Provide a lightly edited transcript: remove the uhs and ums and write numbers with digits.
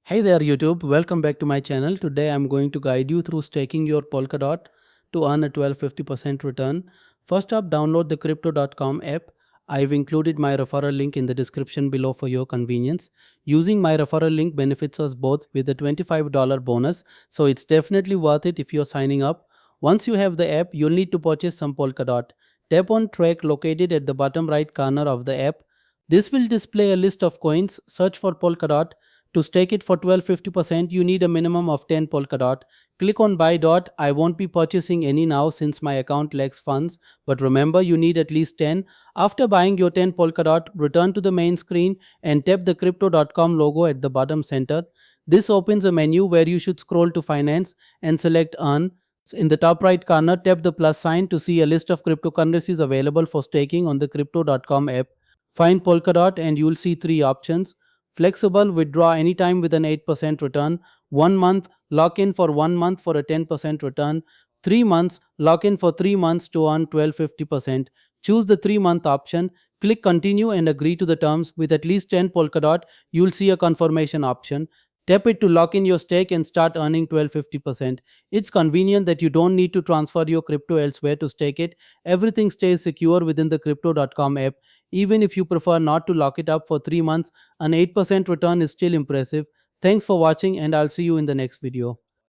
Hey there YouTube, welcome back to my channel. Today I'm going to guide you through staking your Polkadot to earn a 12-50% return. First up, download the crypto.com app. I've included my referral link in the description below for your convenience. Using my referral link benefits us both with a $25 bonus, so it's definitely worth it if you're signing up. Once you have the app, you'll need to purchase some Polkadot. Tap on track located at the bottom right corner of the app. This will display a list of coins. Search for Polkadot. To stake it for 12-50%, you need a minimum of 10 Polkadot. Click on buy dot. I won't be purchasing any now since my account lacks funds, but remember you need at least 10. After buying your 10 Polkadot, return to the main screen and tap the crypto.com logo at the bottom center. This opens a menu where you should scroll to finance and select earn. In the top right corner, tap the plus sign to see a list of cryptocurrencies available for staking on the crypto.com app. Find Polkadot and you'll see three options: flexible, withdraw anytime with an 8% return; 1 month, lock in for 1 month for a 10% return; 3 months, lock in for 3 months to earn 12-50%. Choose the 3-month option, click continue and agree to the terms. With at least 10 Polkadot, you'll see a confirmation option. Tap it to lock in your stake and start earning 12-50%. It's convenient that you don't need to transfer your crypto elsewhere to stake it. Everything stays secure within the crypto.com app. Even if you prefer not to lock it up for 3 months, an 8% return is still impressive. Thanks for watching and I'll see you in the next video.